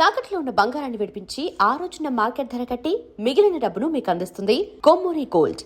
తాకట్లో ఉన్న బంగారాన్ని విడిపించి ఆ రోజున మార్కెట్ ధర కట్టి మిగిలిన డబ్బును మీకు అందిస్తుంది కొమ్మూరి గోల్డ్.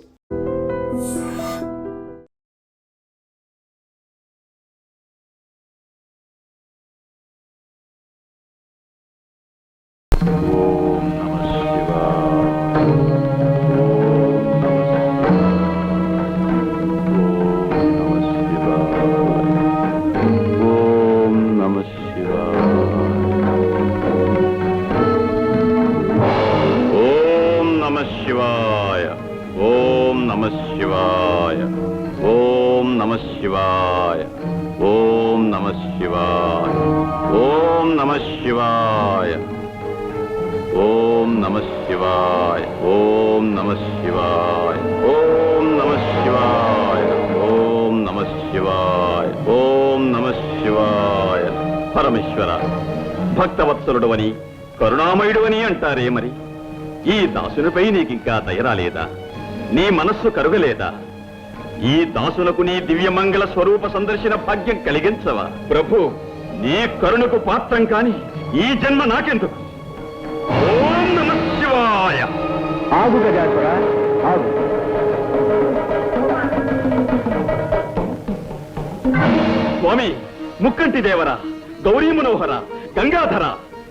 పరమేశ్వర, భక్తవత్సలుడవని కరుణామయుడవని అంటారే, మరి ఈ దాసునిపై నీకింకా దయరాలేదా? నీ మనస్సు కరుగలేదా? ఈ దాసులకు నీ దివ్యమంగళ స్వరూప సందర్శన భాగ్యం కలిగించవా? ప్రభు, నీ కరుణకు పాత్రం కాని ఈ జన్మ నాకెందుకు? ఓం నమః శివాయ. ఆగు గజాసుర, ఆగు. స్వామి, ముక్కంటి దేవరా, గౌరీ మనోహర, గంగాధర,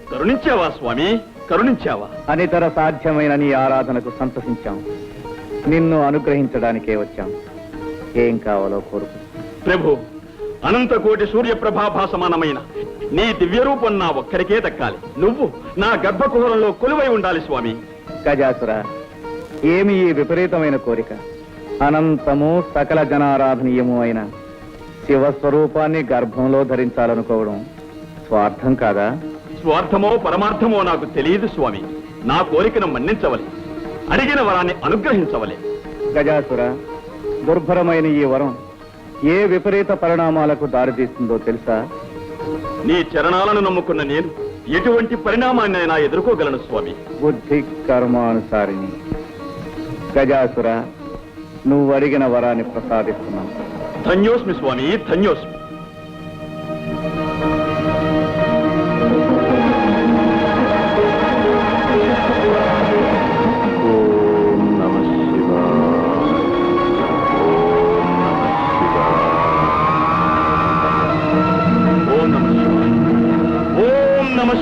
కరుణించావా స్వామి, కరుణించావా? అనితర సాధ్యమైన నీ ఆరాధనకు సంతసించాం. నిన్ను అనుగ్రహించడానికే వచ్చాం. ఏం కావాలో కోరుకు. ప్రభు, అనంతకోటి సూర్యప్రభాభాసమానమైన నీ దివ్యరూపం నా ఒక్కరికే దక్కాలి. నువ్వు నా గర్భకుహరంలో కొలువై ఉండాలి స్వామి. గజాసుర, ఏమి ఈ విపరీతమైన కోరిక? అనంతము సకల జనారాధనీయము అయిన శివస్వరూపాన్ని గర్భంలో ధరించాలనుకోవడం స్వార్థం కాదా? స్వార్థమో పరమార్థమో నాకు తెలియదు స్వామి. నా కోరికను మన్నించవలే, అడిగిన వరాన్ని అనుగ్రహించవలే. గజాసుర, దుర్భరమైన ఈ వరం ఏ విపరీత పరిణామాలకు దారితీస్తుందో తెలుసా? నీ చరణాలను నమ్ముకున్న నేను ఎటువంటి పరిణామాన్నైనా ఎదుర్కోగలను స్వామి. బుద్ధి కర్మానుసారిని. గజాసుర, నువ్వు అడిగిన వరాన్ని ప్రసాదిస్తున్నావు. ధన్యోస్మి స్వామి, ధన్యోస్మి.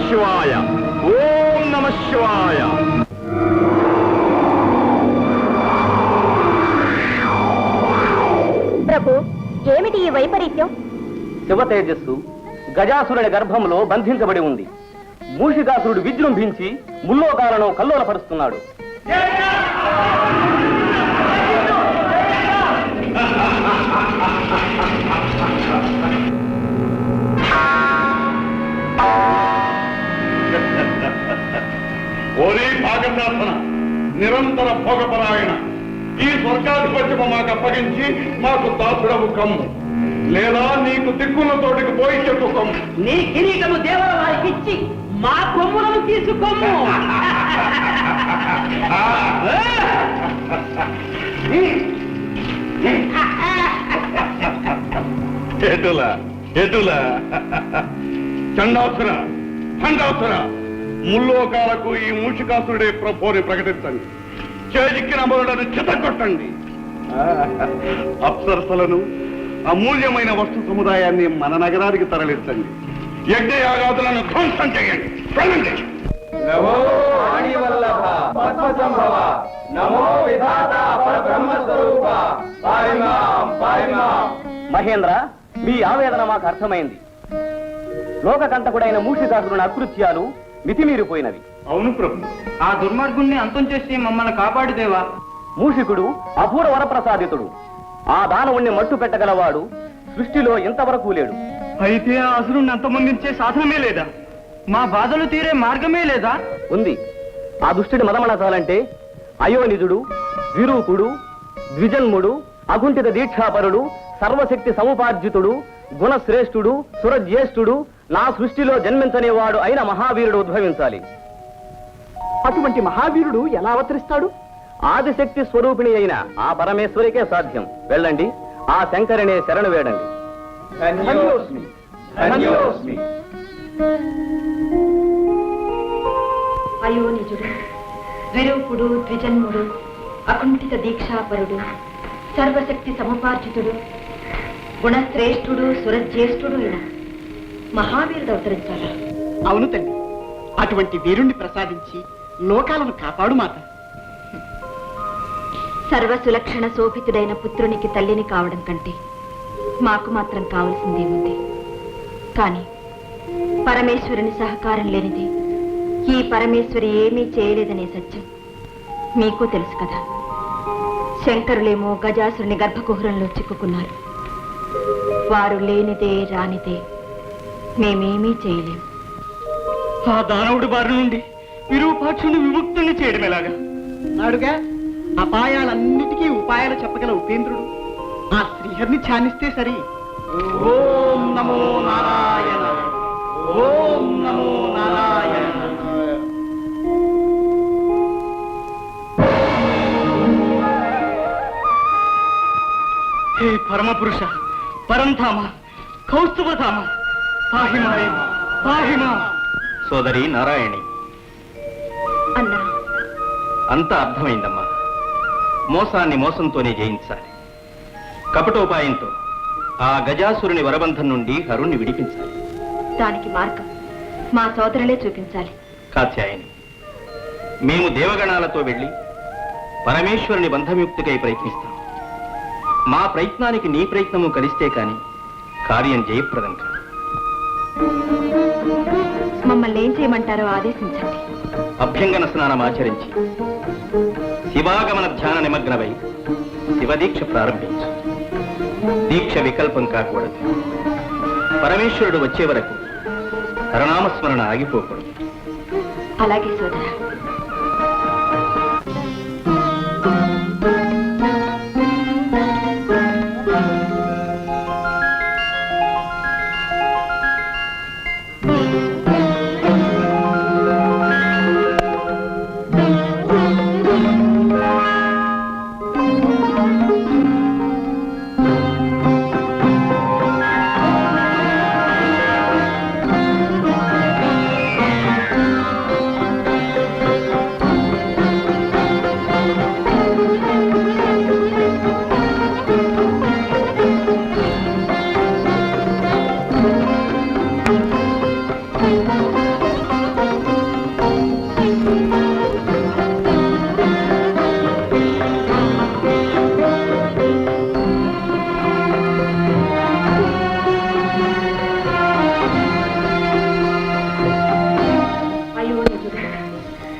శివాయ, ఓం నమః శివాయ. ప్రభు, ఏమిటి ఈ వైపరీత్యం? శివ తేజస్సు గజాసురుని గర్భంలో బంధించబడి ఉంది. మూషికాసురుడు విజృంభించి ముల్లోకాలను కల్లోలపరుస్తున్నాడు. ఓరే భాగశాసన, నిరంతర భోగపరాయణ, ఈ స్వర్గాధిపత్యము మాకు అప్పగించి మాకు దాసుడవు కమ్ము, లేదా నీకు దిక్కుల తోటికి పోయి చెప్పుకోము. నీ కిరీటము దేవర వారికి ఇచ్చి మా కొమ్ములను తీసుకోము. ఎటులా ఎటులా చండాసుర, చండాసుర, ముల్లోకాలకు ఈ మూషికాసురుడే ప్రభుని ప్రకటించండి. చేజిక్కిన అమరులను చితగొట్టండి. అప్సరసలను, అమూల్యమైన వస్తు సముదాయాన్ని మన నగరానికి తరలించండి. యజ్ఞయాగాదులను ధ్వంసం చేయండి. వెళ్ళండి. నమో ఆణివల్లభ పద్మసంభవ, నమో విధాత పరబ్రహ్మ స్వరూప, పారిమాం పారిమాం. మహేంద్ర, మీ ఆవేదన మాకు అర్థమైంది. లోకకంటకుడైన మూషికాసురుని అకృత్యాలు మితిమీరిపోయినవి. అవును ప్రభు. ఆ దుర్మార్గుణ్ణి అంతం చేసి మమ్మల్ని కాపాడుదేవా. మూషికుడు అపూర్వ వరప్రసాదితుడు. ఆ దానవుణ్ణి మట్టు పెట్టగలవాడు సృష్టిలో ఇంతవరకు లేడు. అయితే ఆ అసురుణ్ణి అంతమొందించే సాధనమే లేదా? మా బాధలు తీరే మార్గమే లేదా? ఉంది. ఆ దుష్టుడి మదమణచాలంటే అయోనిజుడు, విరూపుడు, ద్విజన్ముడు, అకుంఠిత దీక్షాపరుడు, సర్వశక్తి సముపార్జితుడు, గుణశ్రేష్ఠుడు, సురజ్యేష్ఠుడు, నా సృష్టిలో జన్మించనేవాడు అయిన మహావీరుడు ఉద్భవించాలి. అటువంటి మహావీరుడు ఎలా అవతరిస్తాడు? ఆదిశక్తి స్వరూపిణి అయిన ఆ పరమేశ్వరికే సాధ్యం. వెళ్ళండి, ఆ శంకరినే శరణు వేడండి. ధన్యోస్మి, ధన్యోస్మి. అయోనిజుడు విరూపుడు ద్విజన్ముడు అకుంఠిత దీక్షాపరుడు సర్వశక్తి సముపార్జితుడు గుణశ్రేష్ఠుడు సురజ్యేష్ఠుడు అయిన మహావీరుడు అవతరించాలా? అవును తల్లి, అటువంటి వీరుణ్ణి ప్రసాదించి లోకాలను కాపాడు మాత. సర్వసులక్షణ శోభితుడైన పుత్రునికి తల్లిని కావడం కంటే మాకు మాత్రం కావలసిందేముంది? కానీ పరమేశ్వరుని సహకారం లేనిది ఈ పరమేశ్వరి ఏమీ చేయలేదనే సత్యం మీకు తెలుసు కదా. శంకరులేమో గజాసురుని గర్భకుహరంలో చిక్కుకున్నారు. వారు లేనిదే రానిదే మేమేమీ చేయలేం. ఆ దానవుడి బారి నుండి విరూపాక్షుని విముక్తుని చేయడం ఎలాగా? నాడుగా అపాయాలన్నిటికీ ఉపాయాలు చెప్పగల ఉపేంద్రుడు ఆ శ్రీహరిని ధ్యానిస్తే సరి. ఓం నమో నారాయణ, ఓం నమో నారాయణ. హే పరమపురుష, పరంధామ, కౌస్తుభధామ, పాహిమాయే పాహిమా. సోదరి నారాయణి, అన్నా, అంతా అర్థమైందమ్మా. మోసాన్ని మోసంతోనే జయించాలి. కపటోపాయంతో ఆ గజాసురుని వరబంధం నుండి హరుణ్ణి విడిపించాలి. దానికి మార్గం మా సోదరులే చూపించాలి. కాత్యాయని, మేము దేవగణాలతో వెళ్ళి పరమేశ్వరుని బంధముక్తికై ప్రయత్నిస్తాం. మా ప్రయత్నానికి నీ ప్రయత్నము కలిస్తే కాని కార్యం జయప్రదం కాదు. మమ్మల్ని ఏం చేయమంటారో ఆదేశించండి. అభ్యంగన స్నానం ఆచరించి శివాగమన ధ్యాన నిమగ్నమై శివదీక్ష ప్రారంభించు. దీక్ష వికల్పం కాకూడదు. పరమేశ్వరుడు వచ్చే వరకు హరనామస్మరణ ఆగిపోకూడదు. అలాగే సోదరా.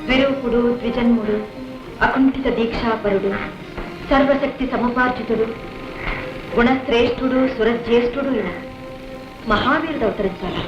విరూపుడు ద్విజన్ముడు అకుంఠిత దీక్షాపరుడు సర్వశక్తి సముపార్జితుడు గుణశ్రేష్ఠుడు సురజ్యేష్ఠుడు అయిన మహావీరుడు అవతరించాలా?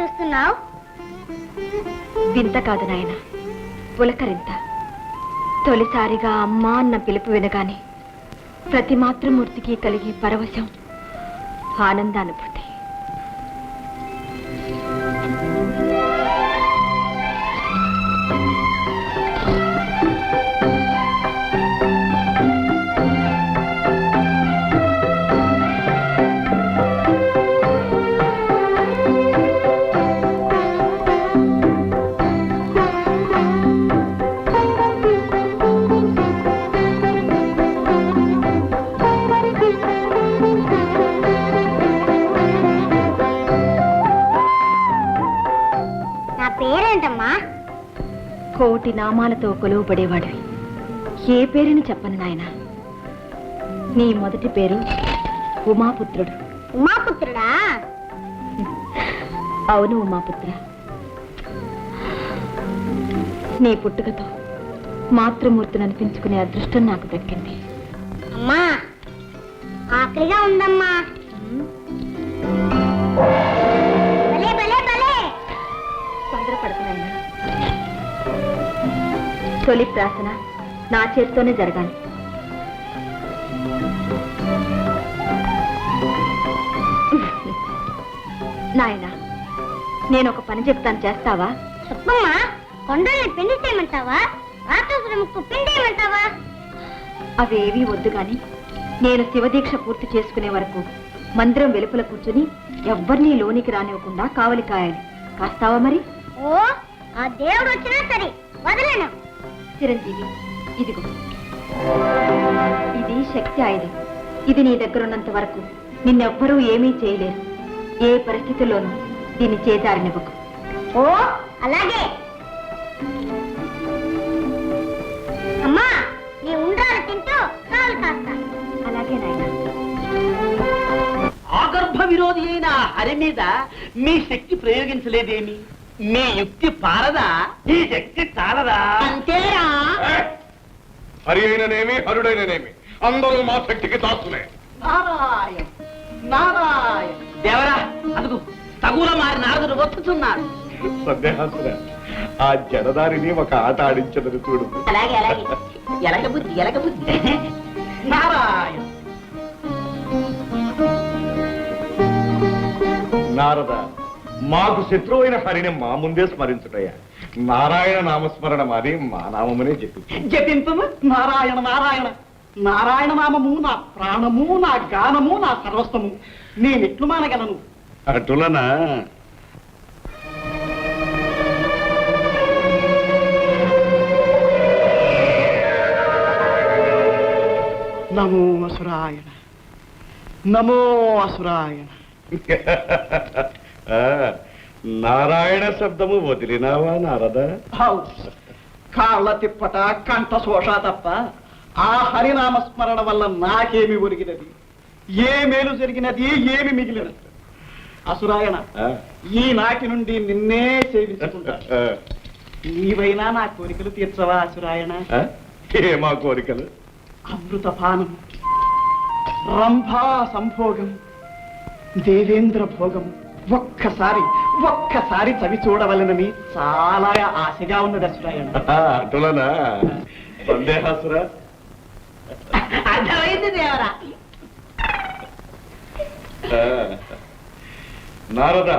చూస్తున్నావు? వింత కాదు నాయన, పులకరింత. తొలిసారిగా అమ్మా అన్న పిలుపు వినగానే ప్రతి మాతృమూర్తికి కలిగే పరవశం, ఆనందానుభూతి. నా పేరేంటమ్మా? కోటి నామాలతో కొలువుపడేవాడివి. ఏ పేరుని చెప్పను నాయన. నీ మొదటి పేరు ఉమాపుత్రుడు. ఉమాపుత్రుడా? అవును ఉమాపుత్ర. నీ పుట్టుకతో మాతృమూర్తిని అనిపించుకునే అదృష్టం నాకు దక్కింది. అమ్మా, ఆకలిగా ఉందమ్మా. భలే భలే భలే. తొందరపడుతున్నాయినా. తొలి ప్రార్థన నా చేతితోనే జరగాలి. నాయనా, నేను ఒక పని చెప్తాను, చేస్తావా? చెప్పమ్మా. కొండల్ని పిండి చేయమంటావా? రాక్షసుల ముక్కు పిండేయమంటావా? అవేవీ వద్దు గాని నేను శివదీక్ష పూర్తి చేసుకునే వరకు మందిరం వెలుపల కూర్చుని ఎవ్వరినీ లోనికి రానివ్వకుండా కావలి కాయాలి. కాస్తావా మరి? ఓ, ఆ దేవుడు వచ్చినా సరే వదలను. చిరంజీవి, ఇదిగో, ఇది శక్తి ఆయుధం. ఇది నీ దగ్గరున్నంత వరకు నిన్నెవ్వరూ ఏమీ చేయలేరు. ఏ పరిస్థితుల్లోనూ దీన్ని చేజారినివ్వకు. ఓ, అలాగే. అమ్మా, నీ ఉండ్రాలు తింటూ కాలు కాస్తా. అలాగే నాయనా. ఆగర్భ విరోధి అయిన హరి మీద మీ శక్తి ప్రయోగించలేదేమి? మీ యుక్తి పారదా? ఈ శక్తి చాలదా? అంతేరా? హరి అయిననేమి హరుడైననేమి అందరూ మా శక్తికి దాసులే. నారాయణ నారాయణ. దేవరా, అదుగు తగుల మారి నారదుడు వస్తున్నాడు. సందేహాసురా, ఆ జనదారిని ఒక ఆట ఆడించదని చూడు. అలాగే అలాగే. ఎలక బుద్ధి ఎలక బుద్ధి. నారాయణ. నారద, మాకు శత్రువు అయిన హరిని మా ముందే స్మరించుటయ్యా. నారాయణ నామస్మరణ మాది మా నామమునే చెప్పు. జపింపము నారాయణ నారాయణ. నారాయణ నామము నా ప్రాణము, నా గానము, నా సర్వస్వము. నేనెట్లు మానగలను? అటులనా? నమో అసురాయణ, నమో అసురాయణ. ఆ, నారాయణ శబ్దము వదిలినావా నారద? కాళ్ళ తిప్పట, కంఠ శోష తప్ప ఆ హరినామస్మరణ వల్ల నాకేమి ఒరిగినది? ఏ మేలు జరిగినది? ఏమి మిగిలినది? అసురాయణ, ఈనాటి నుండి నిన్నే సేవించుకుంటా. నీవైనా నా కోరికలు తీర్చవా అసురాయణ? ఏమా కోరికలు? అమృతపానం, రంభా సంభోగం, దేవేంద్ర భోగం ఒక్కసారి చవి చూడవలనని చాలా ఆశగా ఉన్నది అసురాయణ. అటులనా? సందేహాసురా, అర్థమైంది దేవరా. నారద,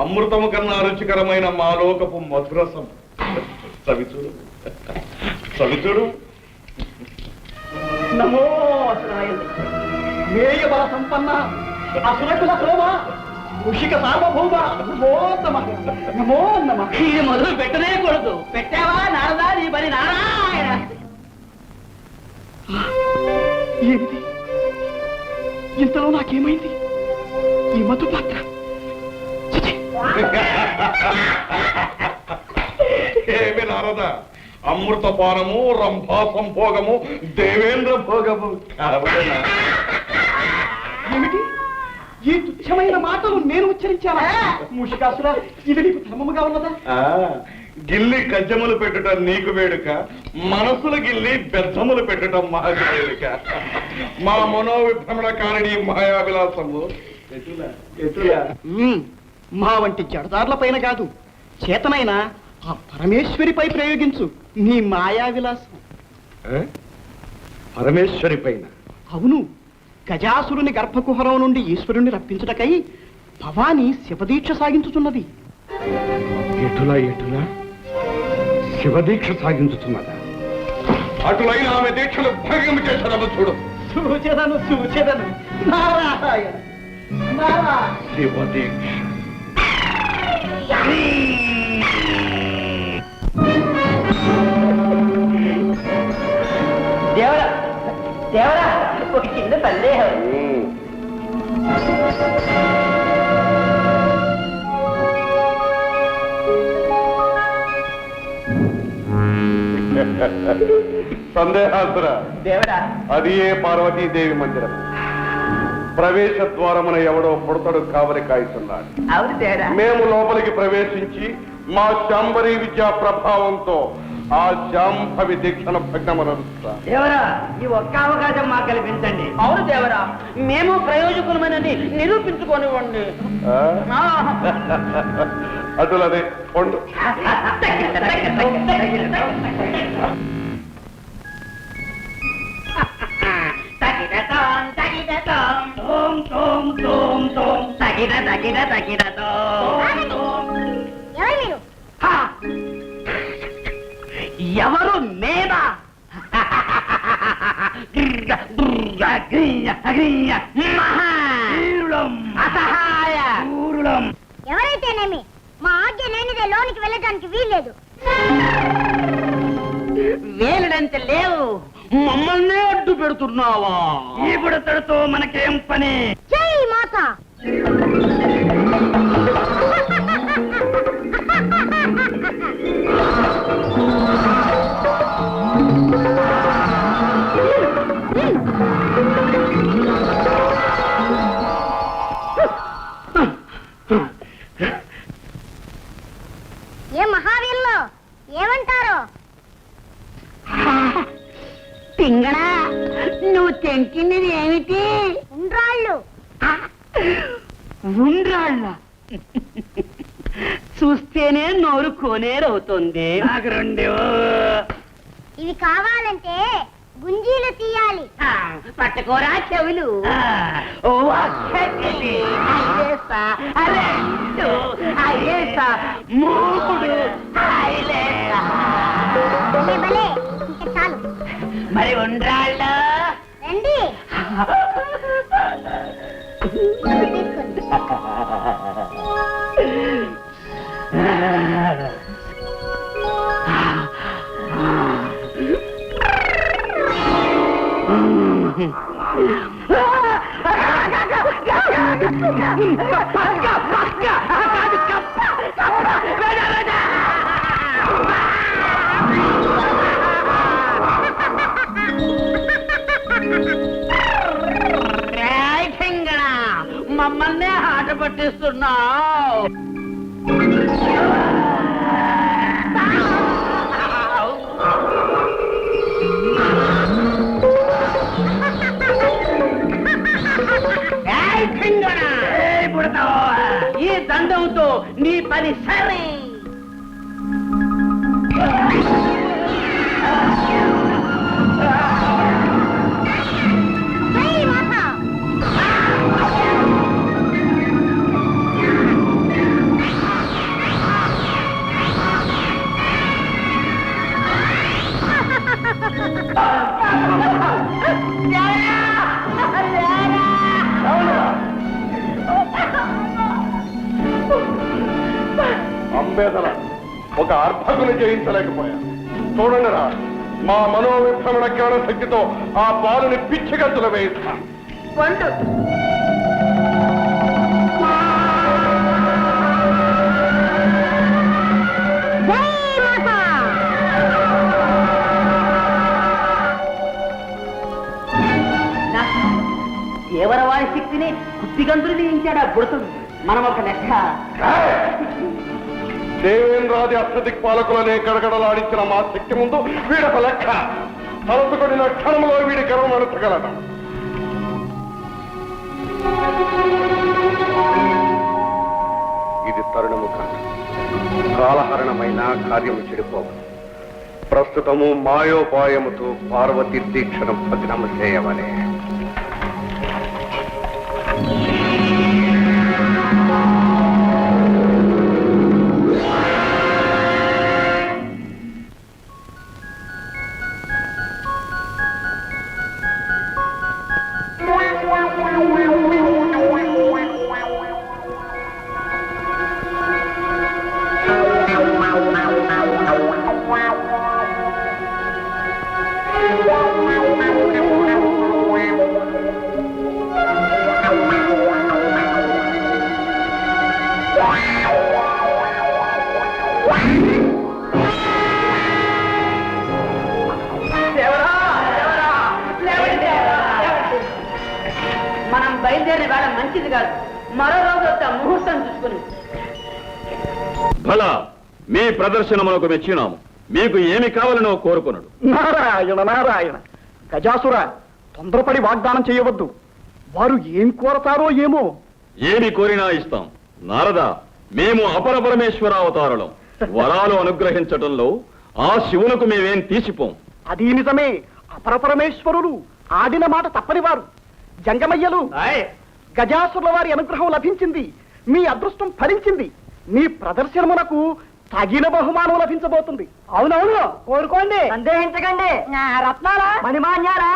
అమృతము కన్నా రుచికరమైన మాలోకపు మధురసం చవిచూడు, చవిచూడు. నమో అసురాయణ. మేయ బల సంపన్న, అసురకుల శోభ, ఋషిక సార్వభౌమ, నమో నమః, నమో నమః. ఇది మొదలు పెట్టనే కూడదు. పెట్టావా నారదా నీ బలి? నారాయణ. ఏమిటి ఇంతలో నాకేమైంది? ఈ మధు పాత్ర ఏమి నారద, అమృతపానము, రంభా సంభోగము, దేవేంద్ర భోగము కావలేనా? ఏమిటి ఈ తుచ్చమైన మాటలు నేను ఉచ్చరించానా? ముషికాసుర, ఇది నీకు ధర్మముగా ఉన్నదా? గిల్లి కజ్జములు పెట్టడం నీకు వేడుక, మనసులు గిల్లి బెద్దములు పెట్టడం మాకు వేడుక. మా మనోవిభ్రమణ కారణి మాయావిలాసము ఎటులా ఎటులా. మా వంటి జడదారుల పైన కాదు, చేతనైనా ఆ పరమేశ్వరిపై ప్రయోగించు నీ మాయా విలాసం. పరమేశ్వరి పైన? అవును, గజాసురుని గర్భకుహరం నుండి ఈశ్వరుణ్ణి రప్పించుటకై భవాని శివదీక్ష సాగించుతున్నది. ఎటులా ఎటులా శివదీక్ష సాగించుతున్నదా? అటులైన ఆమె దీక్షలు భంగం చేశారమ్మ చూడు. సూచనను నారాయణ నారాయణ. శివదీక్ష దేవరా దేవరా, ఒక చిన్న సందేహం. సందేహాసుర, దేవరా, అది ఏ పార్వతీదేవి మందిరం. ప్రవేశ ద్వారమున ఎవడో పుడతడు కావలి కాయిస్తున్నాడు. అవును దేవరా. మేము లోపలికి ప్రవేశించి మా శాంబరీ విద్యా ప్రభావంతో ఆ శాంభవి దీక్షను భగ్నమనరుస్తా. దేవరా, ఈ ఒక్క అవకాశం మాకు కల్పించండి. అవును దేవరా, మేము ప్రయోజకులమని నిరూపించుకోనివ్వండి. అటులదే పొండు. ఎవరు మేమా? ఎవరైతేనేమి మా ఆజ్ఞ లేనిదే లోనికి వెళ్ళడానికి వీల్లేదు. వేలడంత లేవు, మమ్మల్ని అడ్డు పెడుతున్నావా? ఈ బుడతడితో మనకేం పని? జై మాత. ఏ మహావీరులు ఏమంటారు? పింగళా, నువ్వు తెంచినది ఏమిటి? ఉండ్రాళ్ళు. ఉండ్రాళ్ళ చూస్తేనే నోరు కోనేరవుతుంది. నాకు రెండు. ఇవి కావాలంటే గుంజీలు తీయాలి. పట్టుకోరా చెవులు. మూడు భలే భలే, ఇంకా చాలు. మరి ఉండ్రాళ్ళ రండి. తీసుకోండి. మమ్మల్ని ఆట పట్టిస్తున్నావు. ఈ దండంతో నీ పని సరే. జై మాత. అంబేదన ఒక అర్భకుని జయించలేకపోయా. చూడండిరా, మా మనోవిభ్రమణ జ్ఞాన శక్తితో ఆ బాలుని పిచ్చి గంతులు వేయిస్తా. దేవరవారి శక్తిని కుత్తిగంతులు నియించాడు ఆ బుడతుడు. మనం ఒక లెక్క. దేవేంద్రాది అష్టదిక్పాలకులనే గడగడలాడించిన మా శక్తి ముందు వీడొక లెక్క. తలసుకొనిన క్షణంలో వీడి గర్వం అణచగలడం. కార్యము చెడిపోవు. ప్రస్తుతము మాయోపాయముతో పార్వతి దీక్షను భగ్నము చేయవలే. మనం బయలుదేరిన వేళ మంచిది కాదు. మరో రోజు వస్తా ముహూర్తం చూసుకుని. భలా మీ ప్రదర్శన మనకు మెచ్చినాము. మీకు ఏమి కావాలనో కోరుకున్నాడు. నారాయణ నారాయణ. గజాసుర, తొందరపడి వాగ్దానం చేయవద్దు. వారు ఏం కోరతారో ఏమో. ఏమి కోరినా ఇస్తాం. నారద, మేము అపర పరమేశ్వర అవతారులం. వరాలు అనుగ్రహించటంలో ఆ శివునకు మేమేం తీసిపోం. అది నిజమే. అపరపరమేశ్వరులు ఆడిన మాట తప్పని వారు. జంగమయ్యలు, గజాసురుల వారి అనుగ్రహం లభించింది. మీ అదృష్టం ఫలించింది. మీ ప్రదర్శనమునకు తగిన బహుమానం లభించబోతుంది. అవునవును, కోరుకోండి. సందేహించకండి. రత్నాలా, మణిమాన్యాలా?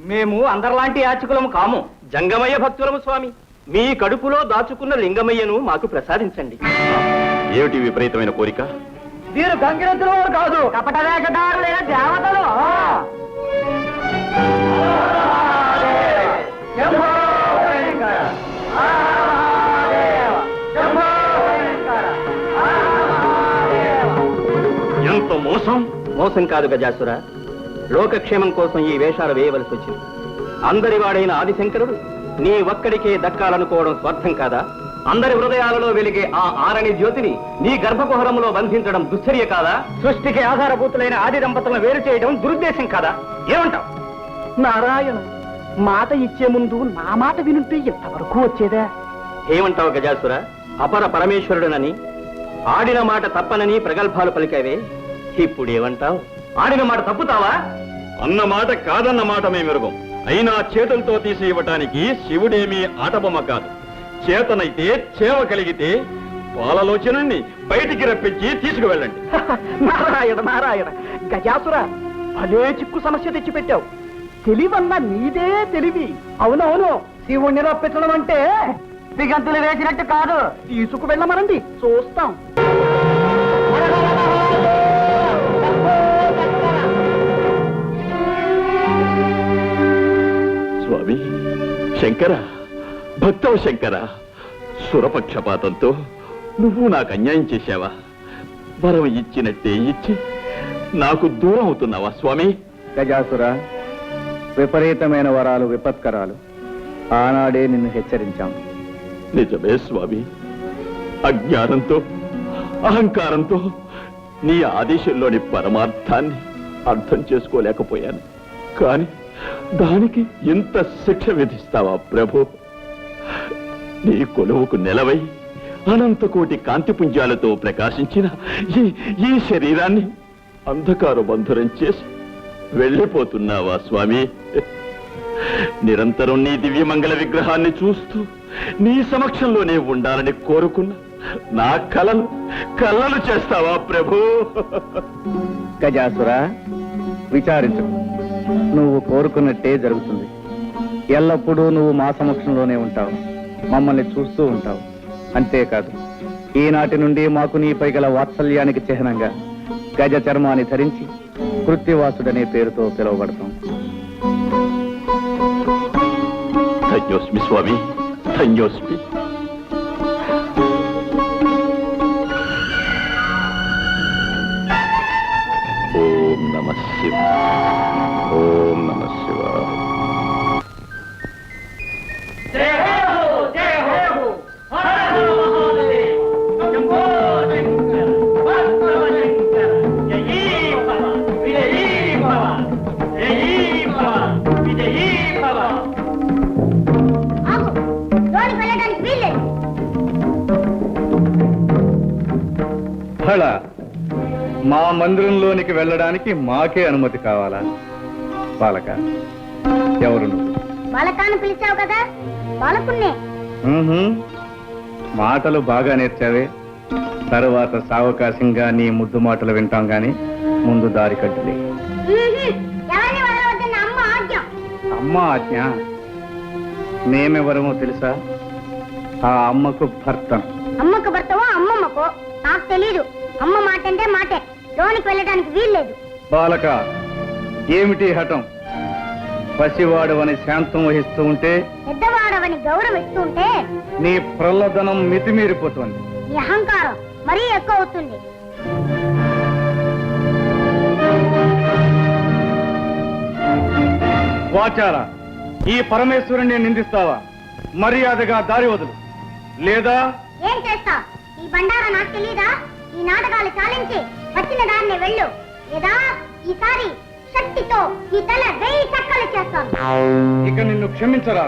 మేము అందరిలాంటి యాచకులము కాము. జంగమయ్య భక్తులము స్వామి. మీ కడుపులో దాచుకున్న లింగమయ్యను మాకు ప్రసాదించండి. ఏమిటి విపరీతమైన కోరిక? వీరు గంగిరెద్దుల వారు కాదు, కపటవేషధారులైన దేవతలు. ఎంత మోసం! మోసం కాదు గజాసుర, లోకక్షేమం కోసం ఈ వేషాలు వేయవలసి వచ్చింది. అందరి వాడైన ఆదిశంకరుడు నీ ఒక్కడికే దక్కాలనుకోవడం స్వార్థం కాదా? అందరి హృదయాలలో వెలిగే ఆ ఆరణి జ్యోతిని నీ గర్భకుహరములో బంధించడం దుశ్చర్య కాదా? సృష్టికి ఆధారభూతులైన ఆది దంపతులను వేరు చేయడం దురుద్దేశం కాదా? ఏమంటావు? నారాయణ, మాట ఇచ్చే ముందు నా మాట వినుంటే ఎంతవరకు వచ్చేదా? ఏమంటావు గజాసుర? అపర పరమేశ్వరుడునని, ఆడిన మాట తప్పనని ప్రగల్భాలు పలికావే. ఇప్పుడేమంటావు? ఆడిన మాట తప్పుతావా? అన్న మాట కాదన్న మాట మేమెరుగం. అయినా చేతులతో తీసి ఇవ్వటానికి శివుడేమీ ఆటబొమ్మ కాదు. చేతనైతే చేవ కలిగితే పాలలోచనని బయటికి రప్పించి తీసుకువెళ్ళండి. నారాయణ నారాయణ. గజాసుర, భలే చిక్కు సమస్య తెచ్చిపెట్టావు. తెలివన్నా నీదే తెలివి. అవునవును, శివుణ్ణి రప్పించడం అంటే దిగంతులు వేసినట్టు కాదు. తీసుకువెళ్ళమనండి, చూస్తాం. స్వామి శంకర, భక్తవ శంకర, సురపక్షపాతంతో నువ్వు నాకు అన్యాయం చేశావా? వరం ఇచ్చినట్టే ఇచ్చి నాకు దూరం అవుతున్నావా స్వామి? గజాసుర, విపరీతమైన వరాలు విపత్కరాలు. ఆనాడే నిన్ను హెచ్చరించాం. నిజమే స్వామి. అజ్ఞానంతో అహంకారంతో నీ ఆదేశంలోని పరమార్థాన్ని అర్థం చేసుకోలేకపోయాను. కాని దానికి ఇంత శిక్ష విధిస్తావా ప్రభు? నీ కొలువుకు నెలవై అనంత కోటి కాంతిపుంజాలతో ప్రకాశించిన ఈ శరీరాన్ని అంధకార బంధురం చేసి వెళ్ళిపోతున్నావా స్వామి? నిరంతరం నీ దివ్యమంగళ విగ్రహాన్ని చూస్తూ నీ సమక్షంలోనే ఉండాలని కోరుకున్న నా కలలు చేస్తావా ప్రభు? గజాసుర, విచారించు. నువ్వు కోరుకున్నట్టే జరుగుతుంది. ఎల్లప్పుడూ నువ్వు మా సమక్షంలోనే ఉంటావు, మమ్మల్ని చూస్తూ ఉంటావు. అంతేకాదు, ఈనాటి నుండి మాకు నీపై గల వాత్సల్యానికి చిహ్నంగా గజ చర్మాన్ని ధరించి కృత్తివాసుడనే పేరుతో పిలువబడతాం. ధన్యోస్మి స్వామి, ధన్యోస్మి. ఓం నమః శివాయ. ఓం నమః శివాయ. ఆగు, లోనికి వెళ్ళడానికి వీల్లేదు. ఫళ మా మందిరంలోనికి వెళ్ళడానికి మాకే అనుమతి కావాలా? బాలక, ఎవరు నువ్వు? బాలకాన్ని పిలిచావు కదా, బాలకున్నే. ఉహుం. మాటలు బాగా నేర్చావే. తరువాత సావకాశంగా నీ ముద్దు మాటలు వింటాం గాని ముందు దారి కట్టులే. ఎవరిని వదలవద్దన్న అమ్మ ఆజ్ఞ. అమ్మ ఆజ్ఞ? మేమెవరమో తెలుసా? ఆ అమ్మకు భర్త. అమ్మకు భర్తవో అమ్మమ్మకో నాకు తెలీదు. అమ్మ మాట అంటే మాటే, లోనికి వెళ్ళడానికి వీల్లేదు. బాలక, ఏమిటి హఠం? పసివాడవని శాంతం వహిస్తూ ఉంటే, పెద్దవాడవని గౌరవిస్తుంటే నీ ప్రల్లదనం మితిమీరిపోతుంది. నీ అహంకారం మరీ ఎక్కువ అవుతుంది. వాచారా, ఈ పరమేశ్వరుణ్ణి నిందిస్తావా? మర్యాదగా దారి వదులు, లేదా ఏం చేస్తా? ఈ బండారా నాకు తెలీదా? ఈ నాటకాలు చాలించి వచ్చిన దారిని వెళ్ళు, లేదా ఈసారి శక్తితో ఈ తల 1000 చక్కలు చేస్తాను. ఇక నిన్ను క్షమించరా.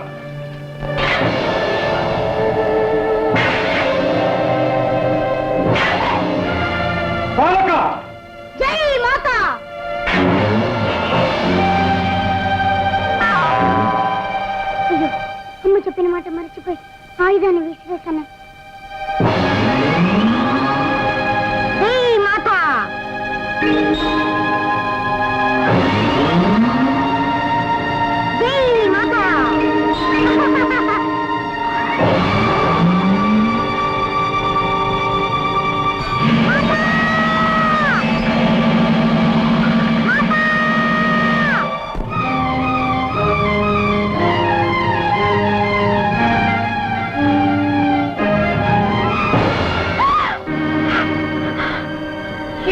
బాలక! జై మాతా! అయ్యో, అమ్మ చెప్పిన మాట మర్చిపోయి ఆయుధాన్ని విసిరేసాను. జై మాతా! జై మాతా!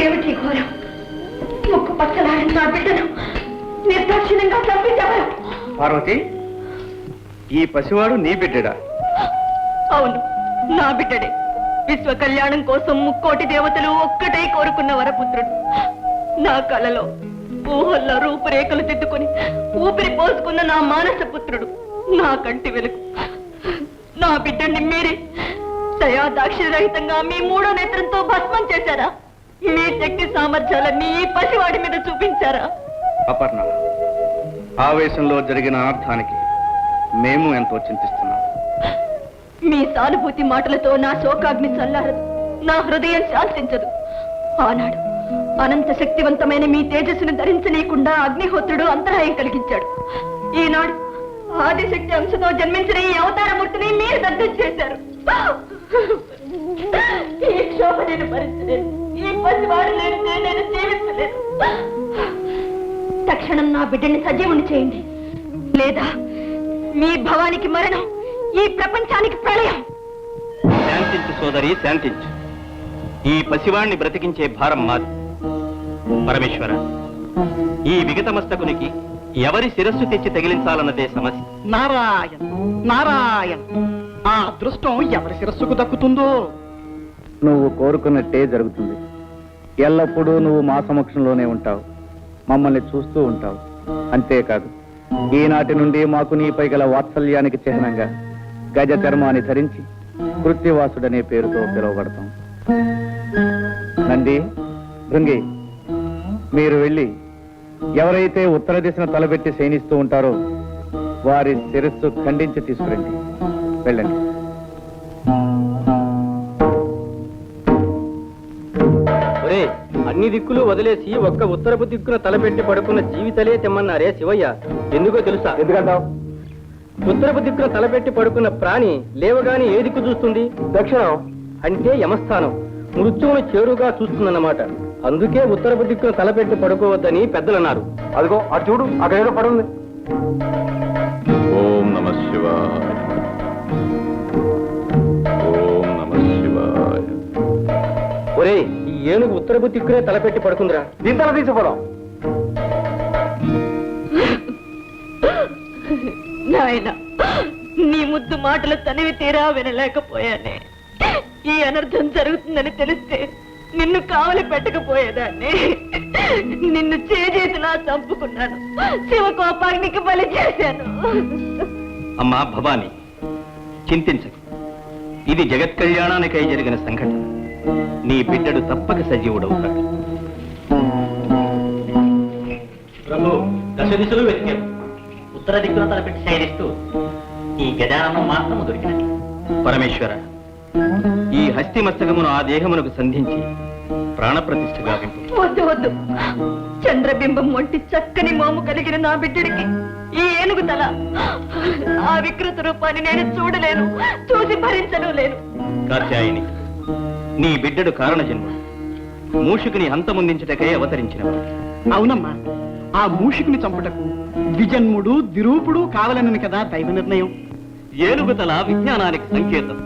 ఏమిటి ఘోరం? ముక్కు పచ్చలాడిన నా బిడ్డను నిర్దాక్షిణ్యంగా చంపించారు. పార్వతి, ఈ పసివాడు నీ బిడ్డడా? అవును, నా బిడ్డడే. విశ్వ కళ్యాణం కోసం ముక్కోటి దేవతలు ఒక్కటే కోరుకున్న వరపుత్రుడు. నా కలలో ఊహల్లో రూపురేఖలు దిద్దుకుని ఊపిరి పోసుకున్న నా మానస పుత్రుడు, నా కంటి వెలుగు. నా బిడ్డని మీరే దయా దాక్షిణ్యరహితంగా మీ 3వ నేత్రంతో భస్మం చేశారా? మీ శక్తి సామర్థ్యాలన్నీ ఈ పసివాడి మీద చూపించారా? అపర్ణ, ఆవేశంలో జరిగిన అనర్థానికి మేము ఎంతో చింతిస్తున్నాం. మీ సానుభూతి మాటలతో నా శోకాగ్ని చల్లారదు, నా హృదయం శాంతించదు. ఆనాడు అనంత శక్తివంతమైన మీ తేజస్సును ధరించలేకుండా అగ్నిహోత్రుడు అంతరాయం కలిగించాడు. ఈనాడు ఆదిశక్తి అంశతో జన్మించిన ఈ అవతారమూర్తిని మీరు దగ్ధం చేశారు. ఈ క్షోభ నేను భరించలేదు. ఈ పసివాడు లేనిదే నేను జీవించలేదు. తక్షణం నా బిడ్డని సజీవుని చేయండి, లేదా మీ భవానికి మరణం, ఈ ప్రపంచానికి ప్రళయం. శాంతించు సోదరి, శాంతించు. ఈ పసివాణ్ణి బ్రతికించే భారం మాది. పరమేశ్వర, ఈ విగతమస్తకునికి ఎవరి శిరస్సు తెచ్చి తగిలించాలన్నదే సమస్య. నారాయణ నారాయణ, ఆ అదృష్టం ఎవరి శిరస్సుకు దక్కుతుందో. నువ్వు కోరుకున్నట్టే జరుగుతుంది. ఎల్లప్పుడూ నువ్వు మా సమక్షంలోనే ఉంటావు, మమ్మల్ని చూస్తూ ఉంటావు. అంతేకాదు, ఈనాటి నుండి మాకు నీపై గల వాత్సల్యానికి చిహ్నంగా గజ చర్మాన్ని ధరించి కృత్తివాసుడనే పేరుతో పిలువబడతాం. నంది, భృంగి, మీరు వెళ్ళి ఎవరైతే ఉత్తర దిశను తలబెట్టి శయనిస్తూ ఉంటారో వారి శిరస్సు ఖండించి తీసుకురండి. వెళ్ళండి. ఒరే, అన్ని దిక్కులు వదిలేసి ఒక్క ఉత్తరపు దిక్కున తలపెట్టి పడుకున్న జీవితలే తెమ్మన్నారే శివయ్య. ఎందుకో తెలుసా? ఎందుకంటావు? ఉత్తరపు దిక్కున తలపెట్టి పడుకున్న ప్రాణి లేవగాని ఏ దిక్కు చూస్తుంది? దక్షిణం. అంటే యమస్థానం, మృత్యువును చేరుగా చూస్తుందన్నమాట. అందుకే ఉత్తరపు దిక్కున తలపెట్టి పడుకోవద్దని పెద్దలన్నారు. అదిగో అటు చూడు, అక్కడ ఏదో పడుంది. ఓం నమః శివాయ. ఓం నమః శివాయ. ఒరే, ఈ ఏనుగు ఉత్తరపు దిక్కునే తలపెట్టి పడుకుందిరా. దీని తల తీసుకోవడం. నాయన, నీ ముద్దు మాటలు తనివి తీరా వినలేకపోయానే. ఈ అనర్థం జరుగుతుందని తెలిస్తే నిన్ను కావలి పెట్టకపోయేదాన్ని. నిన్ను చేజేతులా చంపుకున్నాను, శివకోపాగ్నికి బలి చేశాను. అమ్మా భవాని, చింతించకు. ఇది జగత్ కళ్యాణానికై జరిగిన సంఘటన. నీ బిడ్డడు తప్పక సజీవుడవుతాడు. దశ దిశలు వెతికారు. ఉత్తర దిక్కున తలపెట్టి శయనిస్తూ ఈ గజాననం మాత్రము దొరికినది. పరమేశ్వర, ఈ హస్తి మస్తకమును ఆ దేహమునకు సంధించి ప్రాణప్రతిష్ఠ గావింపు. వద్దు వద్దు, చంద్రబింబం వంటి చక్కని మోము కలిగిన నా బిడ్డడికి ఈ ఏనుగు తల, ఆ వికృత రూపాన్ని నేను చూడలేను, చూసి భరించను లేను. కాత్యాయని, నీ బిడ్డడు కారణ జన్ముడు, మూషికుని హంతముందించుటకై అవతరించినవాడు. అవునమ్మా, ఆ మూషికుని చంపుటకు ద్విజన్ముడు దిరూపుడు కావాలని కదా దైవ నిర్ణయం. ఏనుగుతల విజ్ఞానానికి సంకేతం,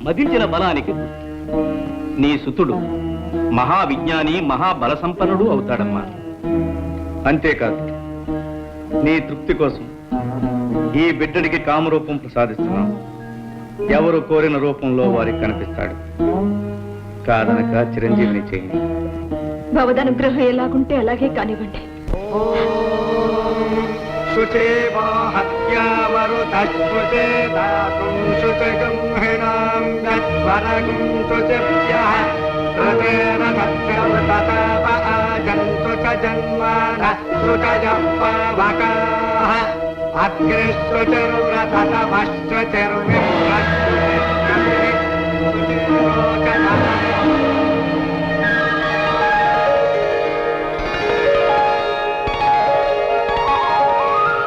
మదించిన బలానికి గుర్తు. నీ సుతుడు మహావిజ్ఞాని, మహాబల సంపన్నుడు అవుతాడమ్మా. అంతేకాదు, నీ తృప్తి కోసం ఈ బిడ్డడికి కామరూపం ప్రసాదిస్తున్నాం. ఎవరు కోరిన రూపంలో వారికి కనిపిస్తాడు. కాదనక చిరంజీవిని చేయండి. భవదనుగ్రహం ఎలాగుంటే అలాగే కానివ్వండి.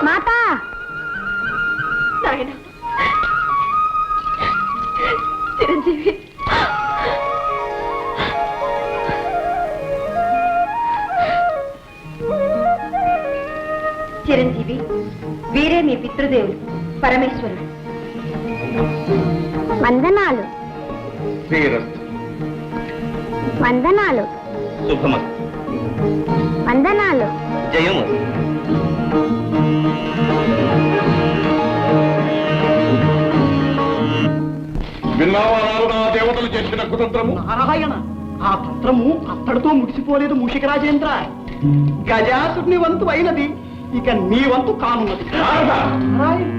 మాతా, నాయన చిరంజీవి, చిరంజీవి, వీరే మీ పితృదేవుడు పరమేశ్వరుడు. వందనాలు శ్రీరస్తు. వందనాలు శుభమస్తు. వందనాలు. జయము. విన్నావా నారదా, దేవతలు చేసిన కుతంత్రము? నారాయణ, ఆ తంత్రము అత్తడితో ముగిసిపోలేదు మూషిక రాజేంద్ర. గజాసుని వంతు అయినది, ఇక నీ వంతు కానున్నది. నారాయణ,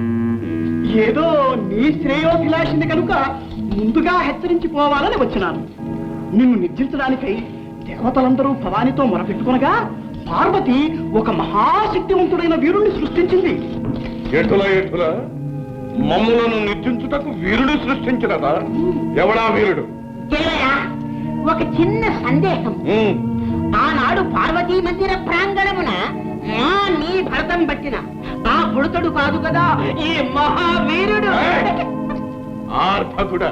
ఏదో నీ శ్రేయోభిలాషిని కనుక ముందుగా హెచ్చరించిపోవాలని వచ్చినాను. నిన్ను నిర్జించడానికై దేవతలందరూ భవానితో మొరపెట్టుకునగా పార్వతి ఒక మహాశక్తివంతుడైన వీరుణ్ణి సృష్టించింది. ఎటుల ఎటుల మమ్ములను నిర్జించుటకు వీరుడు సృష్టించినదా? ఎవడా వీరుడు? ఒక చిన్న సందేహం. ఆనాడు పార్వతీ మందిర ప్రాంగణమున నీ భరతం పట్టిన ఆ బుడతడు కాదు కదా ఈ మహావీరుడు. ఆర్భకుడా,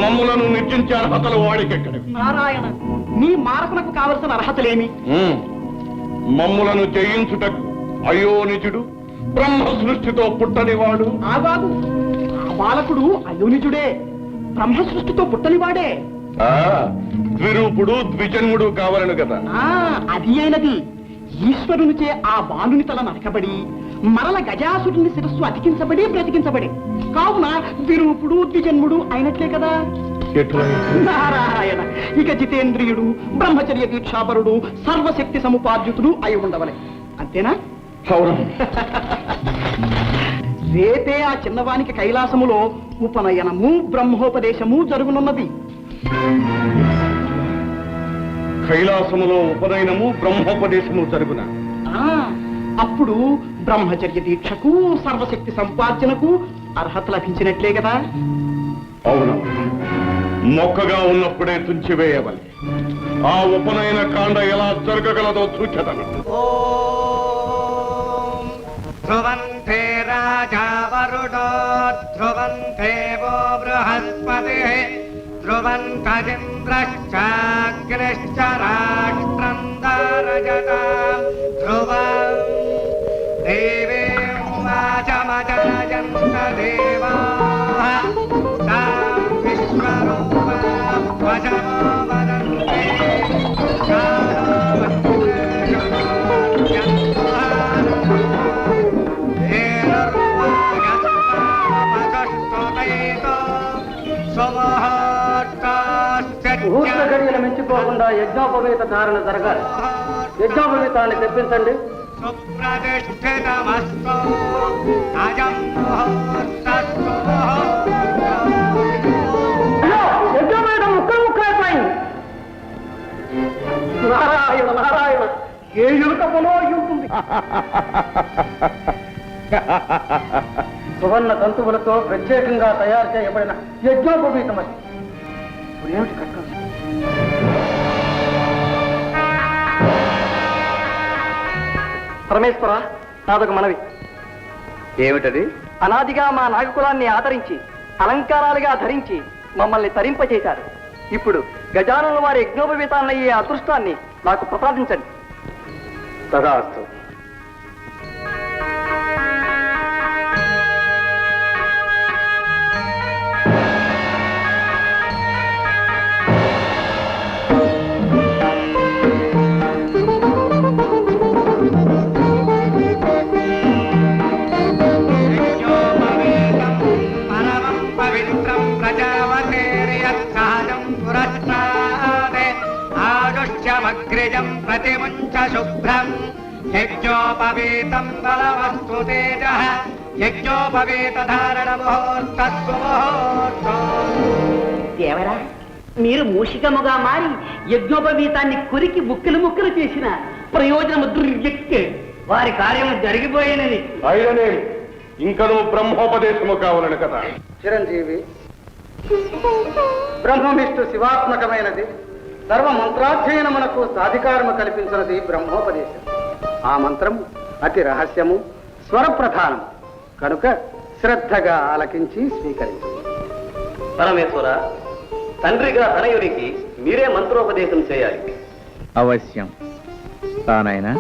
మమ్ములను నిర్జించే అర్హతలు వాడికెక్కడివి? నారాయణ, నీ మారకునకు కావలసిన అర్హతలేమి? మమ్ములను జయించుటకు అయోనిజుడు, బ్రహ్మ సృష్టితో పుట్టనివాడు. ఆగాదు, ఆ బాలకుడు అయోనిజుడే, బ్రహ్మ సృష్టితో పుట్టనివాడే. ద్విరూపుడు ద్విజన్ముడు కావాలను కదా. అది అయినది. ఈశ్వరునిచే ఆ బాలుని తల నరకబడి మరల గజాసురుని శిరస్సు అతికించబడి బ్రతికించబడి, కావున ద్విరూపుడు ద్విజన్ముడు అయినట్లే కదా. నారాయణ, ఇక జితేంద్రియుడు, బ్రహ్మచర్య దీక్షాపరుడు, సర్వశక్తి సముపార్జితుడు అయి ఉండవలే. అంతేనా? రేపే ఆ చిన్నవానికి కైలాసములో ఉపనయనము బ్రహ్మోపదేశము జరుగునున్నది. కైలాసములో ఉపనయనము బ్రహ్మోపదేశము జరుగున. అప్పుడు బ్రహ్మచర్య దీక్షకు సర్వశక్తి సంపార్జనకు అర్హత లభించినట్లే కదా. అవును, మొక్కగా ఉన్నప్పుడే తుంచివేయవలే. ఆ ఉపనయన కాండ ఎలా జరగగలదో సూచన. ధ్రువంతే రాజా వరుణో ధ్రువంతే వో బృహస్పతి ధ్రువంతరింద్రశ్చాగ్నిశ్చ రాష్ట్రం దారయతాం ధ్రువం దేవీం వాచమజాయంత దేవాః తాం విశ్వరూపాం వశమో వదంతే ముహూర్త గడియలు మించిపోకుండా యజ్ఞోపవేత ధారణ జరగాలి. యజ్ఞోపవేతాన్ని తెప్పించండి. సుప్రతిష్ఠితమస్తు అయం ముహూర్తస్తు. యజ్ఞోపవేతం ముక్కలు ముక్కలైపోయింది. నారాయణ నారాయణ, ఏ ఎలుక పొలో అయి ఉంటుంది. సువర్ణ తంతువులతో ప్రత్యేకంగా తయారు చేయబడిన యజ్ఞోపవీతమది. ఇప్పుడు ఏమిటి కట్టం? పరమేశ్వర, నాదొక మనవి. ఏమిటది? అనాదిగా మా నాగకులాన్ని ఆదరించి అలంకారాలుగా ధరించి మమ్మల్ని తరింపచేశారు. ఇప్పుడు గజానుల వారి యజ్ఞోపవీతాలయ్యే అదృష్టాన్ని నాకు ప్రసాదించండి. తదాస్తు. యజ్ఞోపవీతం పరమం పవిత్రం ప్రజావనేర్యత్సహజం పురస్తాదే ఆదుష్యమగ్రిజం ప్రతిముంచ శుభ్రం యజ్ఞోపవీతం బలవస్తు తేజః యజ్ఞోపవీత ధారణ ముహూర్తస్సు ముహూర్తం. దేవరా, మీరు మూషికముగా మారి యజ్ఞోపవీతాన్ని కురికి ముక్కలు ముక్కలు చేసిన ప్రయోజనము దుర్యక్కే. వారి కార్యము జరిగిపోయినది. అయిననే ఇంకనూ బ్రహ్మోపదేశము కావాలని కదా. చిరంజీవి, బ్రహ్మవిష్ణు శివాత్మకమైనది. సర్వ మంత్రాధ్యయనమునకు సాధికారము కల్పించినది బ్రహ్మోపదేశం. ఆ మంత్రము అతి రహస్యము, స్వరప్రధానము కనుక శ్రద్ధగా ఆలకించి స్వీకరించు. పరమేశ్వర, తండ్రిగా తనయునికి మీరే మంత్రోపదేశం చేయాలి. అవశ్యం. తానైనా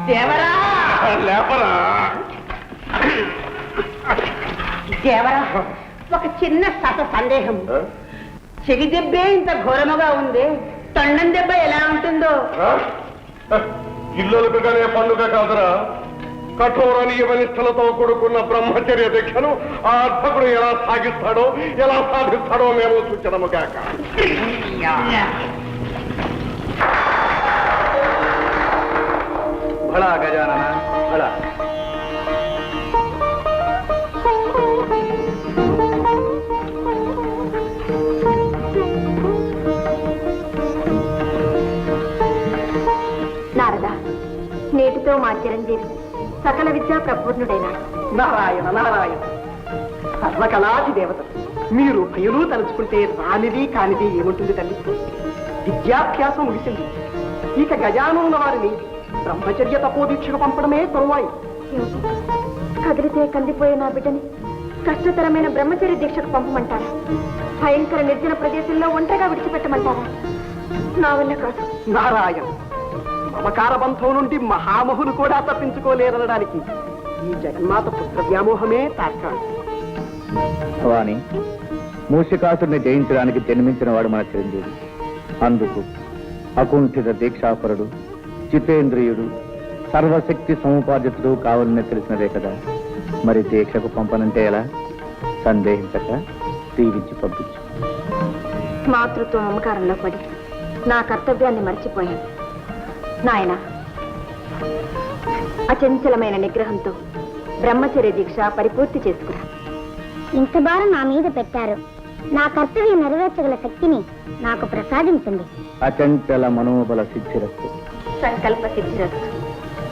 దేవరా, లేపరా. దేవరా, ఒక చిన్న సందేహం. చెవి దెబ్బే ఇంత ఘోరముగా ఉంది, తొండం దెబ్బ ఎలా ఉంటుందో? ఇల్లులకుగానే పండుగ కాదురా. కఠోర నియమనిష్టలతో కూడుకున్న బ్రహ్మచర్య దీక్షను ఆ అర్భకుడు ఎలా సాగిస్తాడో, ఎలా సాధిస్తాడో మేము సూచనము కాక. భళా గజానన భళా. నారద, నేటితో మా చిరంజీవి సకల విద్యా ప్రపూర్ణుడైన నారాయణ నారాయణ, సర్వకళాది దేవత. మీరు భయులు తలుచుకుంటే రానిది కానిది ఏముంటుంది తల్లి? విద్యాభ్యాసం ముగిసింది. ఇక గజానున్న వారిని బ్రహ్మచర్య తపోదీక్షకు పంపడమే తరువాయి. కదిలితే కందిపోయే నా బిడ్డని కష్టతరమైన బ్రహ్మచర్య దీక్షకు పంపమంటారా? భయంకర నిర్జన ప్రదేశంలో ఒంటరిగా విడిచిపెట్టమంటారా? నా వల్ల కాదు. నారాయణ, మమకార బంధం నుండి మహామహులు కూడా తప్పించుకోలేరనడానికి ఈ జగన్మాత పుత్ర వ్యామోహమే తార్కాణం. వాణి, మూషికాసుడిని జయించడానికి జన్మించిన వాడు మన చిరంజీవి. అందుకు అకుంఠిత దీక్షాపరుడు, జితేంద్రియుడు, సర్వశక్తి సముపార్జితుడు కావాలని తెలిసినదే కదా. మరి దీక్షకు పంపనంటే ఎలా? సందేహించక దీవించి పంపించు. మాతృత్వ మమకారంలో పడి నా కర్తవ్యాన్ని మర్చిపోయాను. నాయన, అచంచలమైన నిగ్రహంతో బ్రహ్మచర్య దీక్ష పరిపూర్తి చేసుకురా. ఇంత భారం నా మీద పెట్టారు. నా కర్తవ్యం నెరవేర్చగల శక్తిని నాకు ప్రసాదించండి. అచంచల మనోబల సిద్ధిరస్తు. సంకల్ప సిద్ధిరస్తు.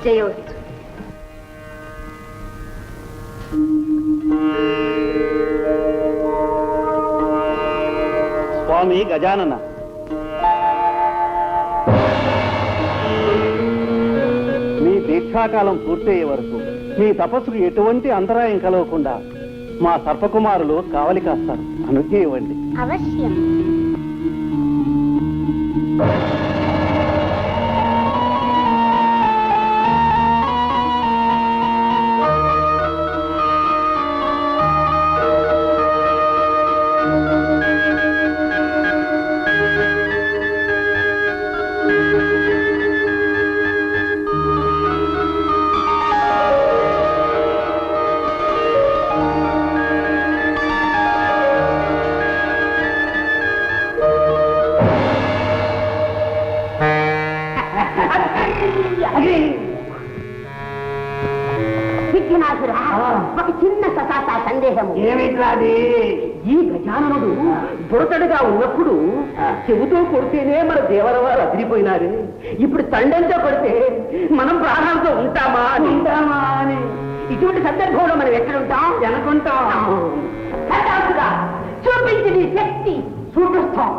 జయోస్తు. స్వామి గజానన, మీ పరీక్షాకాలం పూర్తయ్యే వరకు మీ తపస్సుకు ఎటువంటి అంతరాయం కలగకుండా మా సర్పకుమారులు కావలి కాస్తారు. అనుజ్ఞ ఇవ్వండి. అవశ్యం. విఘ్నాసురా, ఒక చిన్న సందేహము. ఏమిట్లాది? ఈ గజాననుడు బురతడుగా ఉన్నప్పుడు చెబుతూ కొడితేనే మన దేవరవారు అదిరిపోయినారు. ఇప్పుడు తండంతో కొడితే మనం ప్రాణాలతో ఉంటామా అని ఇటువంటి సందర్భంలో మనం ఎక్కడుంటాం? అనుకుంటాం. చూపించి నీ శక్తి చూపిస్తాం.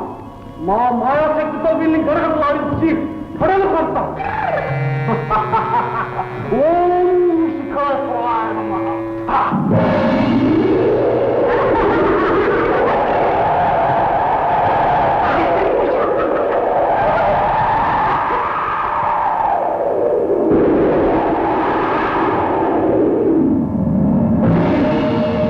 మా మాయాశక్తితో వీళ్ళని గొడవలు వాడించి పొడలు కొడతాం. ఓం శిఖర